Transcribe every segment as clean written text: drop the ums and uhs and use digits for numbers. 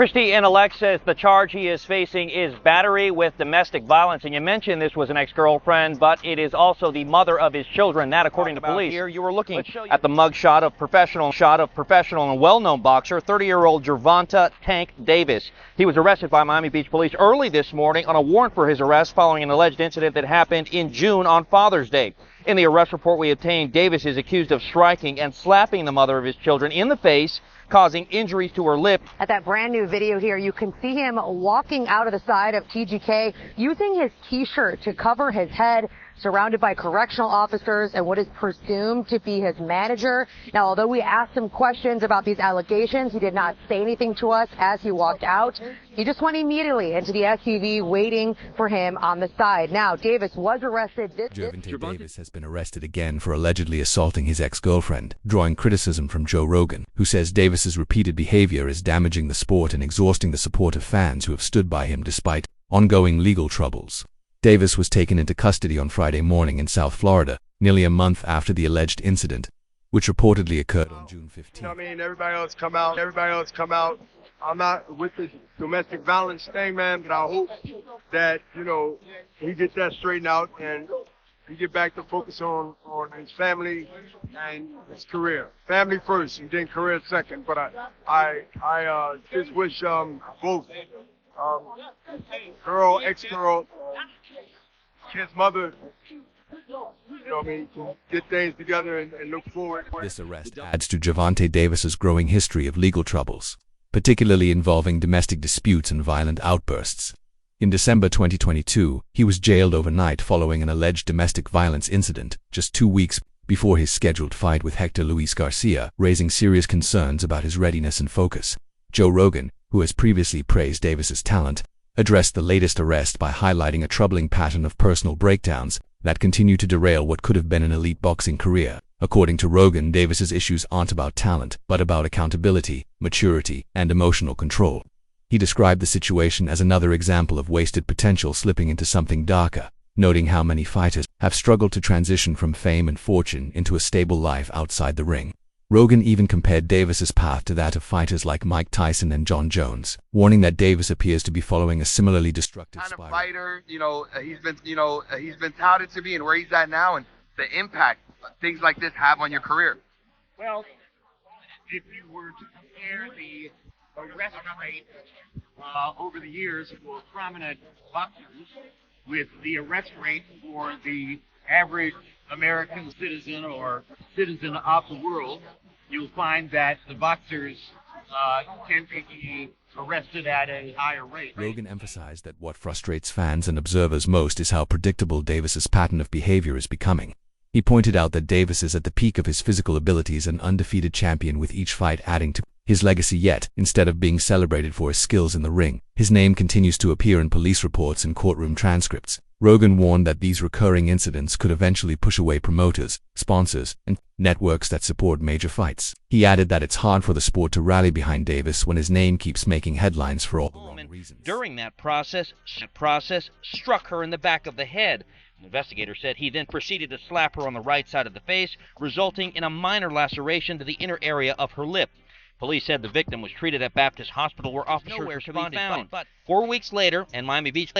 Christy in Alex says the charge he is facing is battery with domestic violence. And you mentioned this was an ex-girlfriend, but it is also the mother of his children. That, according to police. Here, you were looking at the mugshot of professional and well-known boxer, 30-year-old Gervonta "Tank" Davis. He was arrested by Miami Beach police early this morning on a warrant for his arrest following an alleged incident that happened in June on Father's Day. In the arrest report we obtained, Davis is accused of striking and slapping the mother of his children in the face, causing injuries to her lip. At that brand new video here, you can see him walking out of the side of TGK using his t-shirt to cover his head, surrounded by correctional officers and what is presumed to be his manager. Now, although we asked him questions about these allegations, he did not say anything to us as he walked out. He just went immediately into the SUV, waiting for him on the side. Now, Davis was arrested. Gervonta Davis has been arrested again for allegedly assaulting his ex-girlfriend, drawing criticism from Joe Rogan, who says Davis's repeated behavior is damaging the sport and exhausting the support of fans who have stood by him despite ongoing legal troubles. Davis was taken into custody on Friday morning in South Florida, nearly a month after the alleged incident, which reportedly occurred on June 15th. I mean, everybody else come out. I'm not with the domestic violence thing, man, but I hope that, he gets that straightened out and he get back to focus on his family and his career. Family first and then career second. But I just wish both ex-girl, kid's mother, can get things together and look forward. This arrest adds to Gervonta Davis's growing history of legal troubles, particularly involving domestic disputes and violent outbursts. In December 2022, he was jailed overnight following an alleged domestic violence incident, just 2 weeks before his scheduled fight with Hector Luis Garcia, raising serious concerns about his readiness and focus. Joe Rogan, who has previously praised Davis's talent, addressed the latest arrest by highlighting a troubling pattern of personal breakdowns that continue to derail what could have been an elite boxing career. According to Rogan, Davis's issues aren't about talent, but about accountability, maturity, and emotional control. He described the situation as another example of wasted potential slipping into something darker, noting how many fighters have struggled to transition from fame and fortune into a stable life outside the ring. Rogan even compared Davis's path to that of fighters like Mike Tyson and John Jones, warning that Davis appears to be following a similarly destructive spiral. Fighter, he's been touted to be, and where he's at now, and the impact things like this have on your career. Well, if you were to compare the arrest rate over the years for prominent boxers with the arrest rate for the average American citizen or citizen of the world, you'll find that the boxers tend to be arrested at a higher rate. Rogan emphasized that what frustrates fans and observers most is how predictable Davis's pattern of behavior is becoming. He pointed out that Davis is at the peak of his physical abilities, an undefeated champion, with each fight adding to his legacy, yet, instead of being celebrated for his skills in the ring, his name continues to appear in police reports and courtroom transcripts. Rogan warned that these recurring incidents could eventually push away promoters, sponsors, and networks that support major fights. He added that it's hard for the sport to rally behind Davis when his name keeps making headlines for all the wrong reasons. During that process struck her in the back of the head. An investigator said he then proceeded to slap her on the right side of the face, resulting in a minor laceration to the inner area of her lip. Police said the victim was treated at Baptist Hospital, where officers responded, but 4 weeks later, and Miami Beach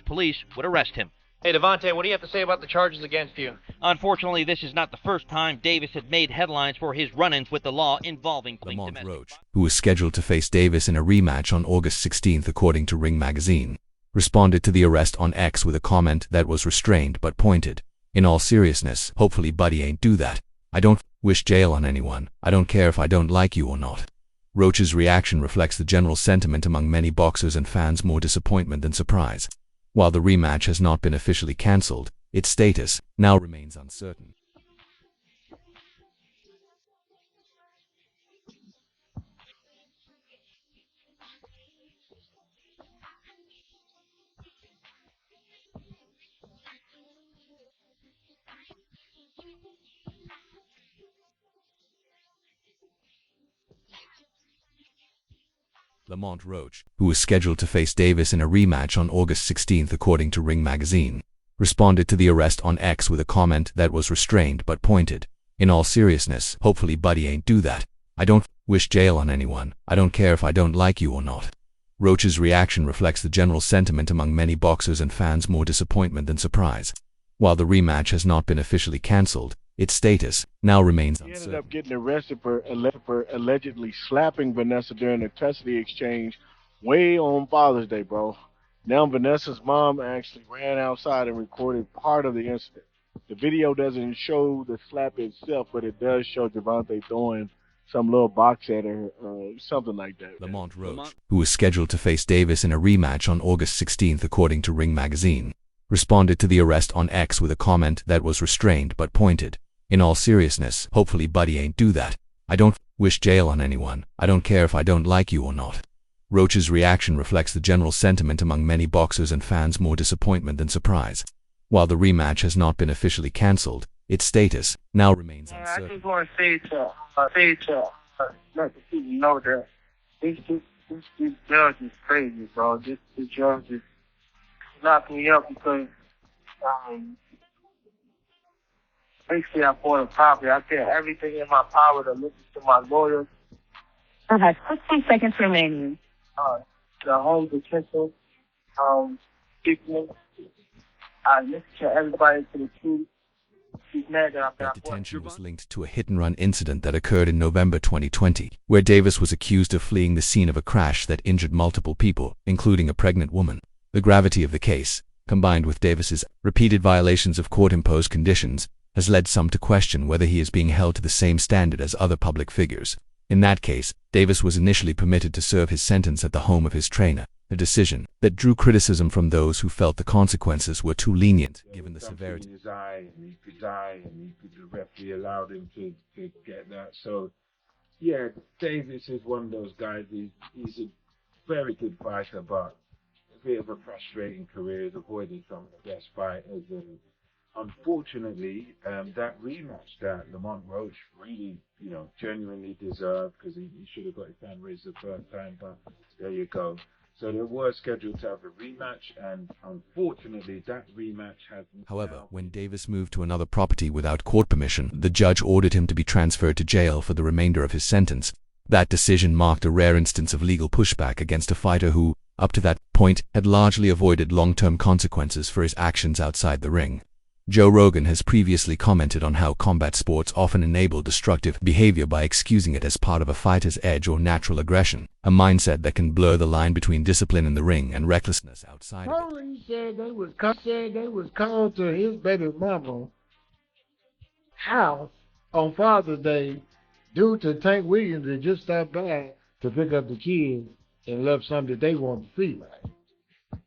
police would arrest him. Hey, Devontae, what do you have to say about the charges against you? Unfortunately, this is not the first time Davis had made headlines for his run-ins with the law involving Lamont Roach, who was scheduled to face Davis in a rematch on August 16th, according to Ring magazine, responded to the arrest on X with a comment that was restrained but pointed. "In all seriousness, hopefully Buddy ain't do that. I don't wish jail on anyone. I don't care if I don't like you or not." Roach's reaction reflects the general sentiment among many boxers and fans, more disappointment than surprise. While the rematch has not been officially cancelled, its status now remains uncertain. Lamont Roach, who was scheduled to face Davis in a rematch on August 16th, according to Ring magazine, responded to the arrest on X with a comment that was restrained but pointed. "In all seriousness, hopefully Buddy ain't do that. I don't wish jail on anyone. I don't care if I don't like you or not. Roach's reaction reflects the general sentiment among many boxers and fans, more disappointment than surprise. While the rematch has not been officially cancelled, its status now remains uncertain. He ended up getting arrested for allegedly slapping Vanessa during a custody exchange way on Father's Day, bro. Now Vanessa's mom actually ran outside and recorded part of the incident. The video doesn't show the slap itself, but it does show Gervonta throwing some little box at her, something like that. Lamont Roach, who was scheduled to face Davis in a rematch on August 16th according to Ring magazine, responded to the arrest on X with a comment that was restrained but pointed. In all seriousness, hopefully Buddy ain't do that. I don't wish jail on anyone. I don't care if I don't like you or not. Roach's reaction reflects the general sentiment among many boxers and fans, more disappointment than surprise. While the rematch has not been officially cancelled, its status now remains uncertain. I just want to say to let the people know that this judge is crazy, bro. This judge is knocking me up because basically I bought a property. I did everything in my power to listen to my lawyers. I have 15 seconds remaining. The home detention, people. I listen to everybody to the truth. She's mad that That detention was linked to a hit-and-run incident that occurred in November 2020, where Davis was accused of fleeing the scene of a crash that injured multiple people, including a pregnant woman. The gravity of the case, combined with Davis's repeated violations of court-imposed conditions, has led some to question whether he is being held to the same standard as other public figures. In that case, Davis was initially permitted to serve his sentence at the home of his trainer, a decision that drew criticism from those who felt the consequences were too lenient given the severity. In his eye, and he could die, and the referee allowed him to get that. So, yeah, Davis is one of those guys. He's a very good fighter, but a bit of a frustrating career. He's avoided some of the best fighters, and unfortunately, that rematch that Lamont Roach really, genuinely deserved, because he should have got his hand raised the first time, but there you go. So they were scheduled to have a rematch, and unfortunately that rematch has... However, when Davis moved to another property without court permission, the judge ordered him to be transferred to jail for the remainder of his sentence. That decision marked a rare instance of legal pushback against a fighter who, up to that point, had largely avoided long-term consequences for his actions outside the ring. Joe Rogan has previously commented on how combat sports often enable destructive behavior by excusing it as part of a fighter's edge or natural aggression, a mindset that can blur the line between discipline in the ring and recklessness outside of it. He said they was called to his baby mama house on Father's Day due to Tank Williams had just stopped by to pick up the kids and left something that they wanted to see.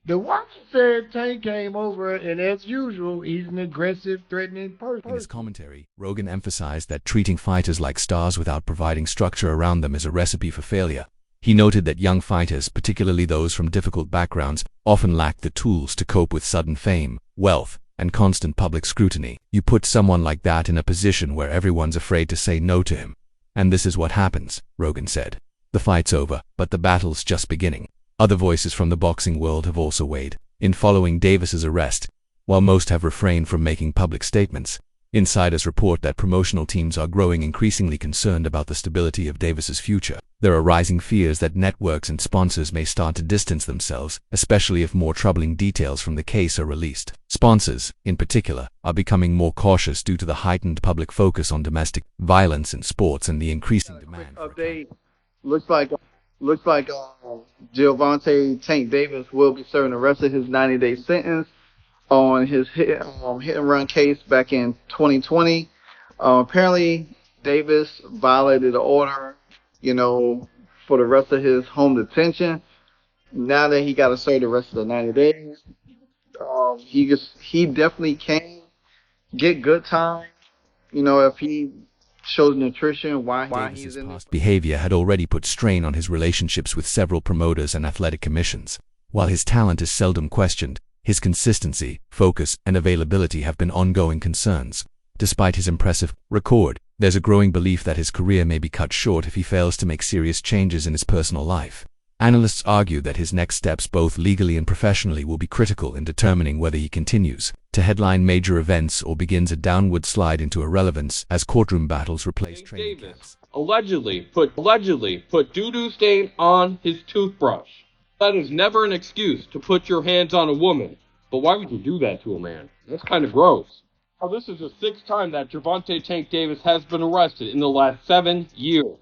The watcher said Tank came over, and as usual, he's an aggressive, threatening person. In his commentary, Rogan emphasized that treating fighters like stars without providing structure around them is a recipe for failure. He noted that young fighters, particularly those from difficult backgrounds, often lack the tools to cope with sudden fame, wealth, and constant public scrutiny. You put someone like that in a position where everyone's afraid to say no to him. And this is what happens, Rogan said. The fight's over, but the battle's just beginning. Other voices from the boxing world have also weighed in following Davis's arrest. While most have refrained from making public statements, insiders report that promotional teams are growing increasingly concerned about the stability of Davis's future. There are rising fears that networks and sponsors may start to distance themselves, especially if more troubling details from the case are released. Sponsors, in particular, are becoming more cautious due to the heightened public focus on domestic violence in sports and the increasing demand for update. Looks like Gervonta Tank Davis will be serving the rest of his 90-day sentence on his hit and run case back in 2020. Apparently, Davis violated the order, for the rest of his home detention. Now that he got to serve the rest of the 90 days, he definitely can get good time. If he shows nutrition, why Davis's past behavior had already put strain on his relationships with several promoters and athletic commissions. While his talent is seldom questioned, his consistency, focus, and availability have been ongoing concerns. Despite his impressive record, there's a growing belief that his career may be cut short if he fails to make serious changes in his personal life. Analysts argue that his next steps, both legally and professionally, will be critical in determining whether he continues to headline major events or begins a downward slide into irrelevance as courtroom battles replace training camps. allegedly put doo-doo stain on his toothbrush. That is never an excuse to put your hands on a woman. But why would you do that to a man? That's kind of gross. Now, this is the 6th time that Gervonta Tank Davis has been arrested in the last 7 years.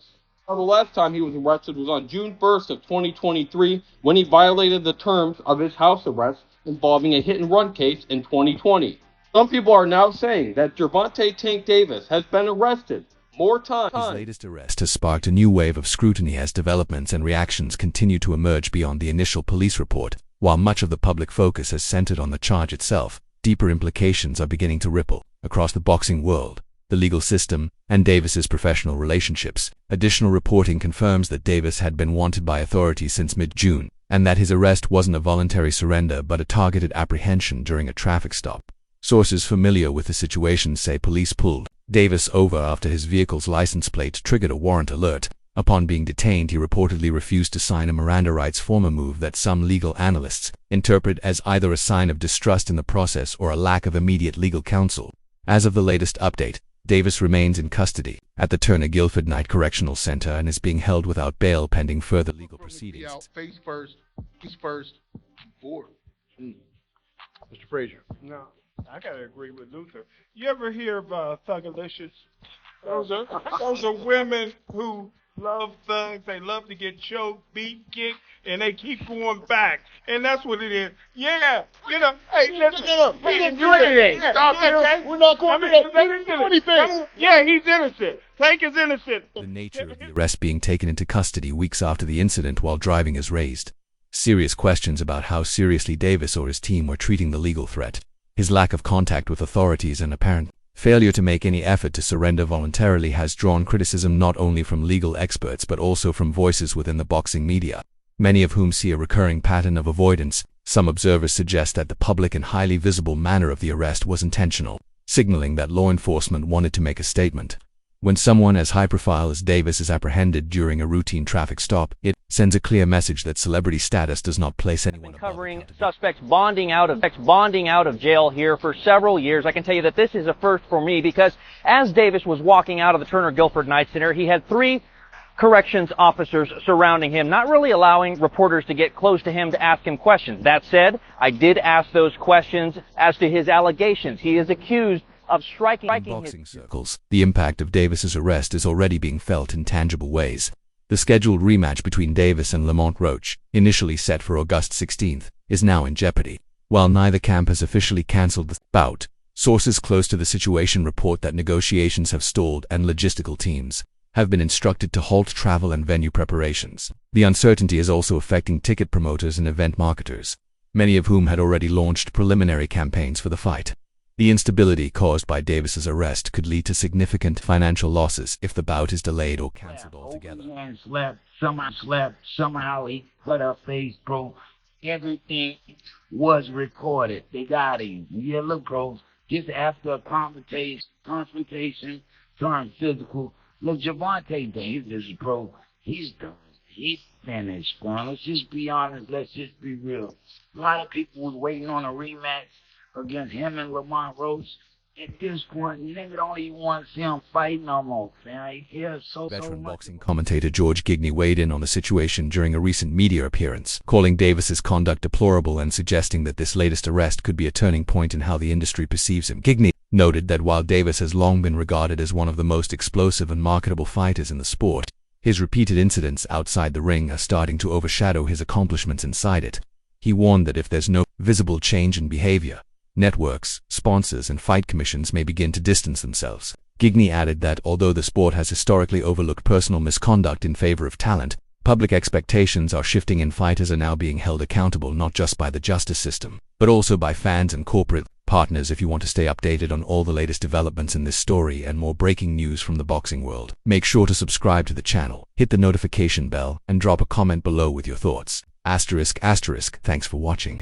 Now, the last time he was arrested was on June 1st of 2023 when he violated the terms of his house arrest involving a hit-and-run case in 2020. Some people are now saying that Gervonta Tank Davis has been arrested more times. His latest arrest has sparked a new wave of scrutiny as developments and reactions continue to emerge beyond the initial police report. While much of the public focus has centered on the charge itself, deeper implications are beginning to ripple across the boxing world, the legal system, and Davis's professional relationships. Additional reporting confirms that Davis had been wanted by authorities since mid-June, and that his arrest wasn't a voluntary surrender but a targeted apprehension during a traffic stop. Sources familiar with the situation say police pulled Davis over after his vehicle's license plate triggered a warrant alert. Upon being detained, he reportedly refused to sign a Miranda rights form, a move that some legal analysts interpret as either a sign of distrust in the process or a lack of immediate legal counsel. As of the latest update, Davis remains in custody at the Turner Guilford Night Correctional Center and is being held without bail pending further legal proceedings. Face first, forward. Mr. Frazier. No, I gotta agree with Luther. You ever hear of Thugalicious? Those are women who love thugs. They love to get choked, beat, kicked, and they keep going back. And that's what it is. Yeah, you know. Hey, listen. He didn't do anything. Stop it, okay? We're not going to do anything. Yeah, he's innocent. Tank is innocent. The nature of the arrest being taken into custody weeks after the incident while driving is raised serious questions about how seriously Davis or his team were treating the legal threat. His lack of contact with authorities and apparent failure to make any effort to surrender voluntarily has drawn criticism not only from legal experts but also from voices within the boxing media, many of whom see a recurring pattern of avoidance. Some observers suggest that the public and highly visible manner of the arrest was intentional, signaling that law enforcement wanted to make a statement. When someone as high-profile as Davis is apprehended during a routine traffic stop, it sends a clear message that celebrity status does not place anyone above covering suspects bonding out of jail here for several years. I can tell you that this is a first for me because as Davis was walking out of the Turner Guilford Night Center, he had 3 corrections officers surrounding him, not really allowing reporters to get close to him to ask him questions. That said, I did ask those questions as to his allegations. He is accused of striking in boxing circles. The impact of Davis's arrest is already being felt in tangible ways. The scheduled rematch between Davis and Lamont Roach, initially set for August 16th, is now in jeopardy. While neither camp has officially cancelled the bout, sources close to the situation report that negotiations have stalled and logistical teams have been instructed to halt travel and venue preparations. The uncertainty is also affecting ticket promoters and event marketers, many of whom had already launched preliminary campaigns for the fight. The instability caused by Davis's arrest could lead to significant financial losses if the bout is delayed or cancelled altogether. Somehow he cut her face, bro. Everything was recorded. They got him. Yeah, look, bro, just after a confrontation turned physical, look, Gervonta Davis, bro, he's done. He's finished, bro. Let's just be honest. Let's just be real. A lot of people was waiting on a rematch against him and Lamont Roach. At this point, nigga don't even want to see him fight no more, man. He cares so Veteran much. boxing commentator George Gigny weighed in on the situation during a recent media appearance, calling Davis's conduct deplorable and suggesting that this latest arrest could be a turning point in how the industry perceives him. Gigny noted that while Davis has long been regarded as one of the most explosive and marketable fighters in the sport, his repeated incidents outside the ring are starting to overshadow his accomplishments inside it. He warned that if there's no visible change in behavior, networks, sponsors, and fight commissions may begin to distance themselves. Gigny added that although the sport has historically overlooked personal misconduct in favor of talent, public expectations are shifting and fighters are now being held accountable not just by the justice system, but also by fans and corporate partners. If you want to stay updated on all the latest developments in this story and more breaking news from the boxing world, make sure to subscribe to the channel, hit the notification bell, and drop a comment below with your thoughts. ***, thanks for watching.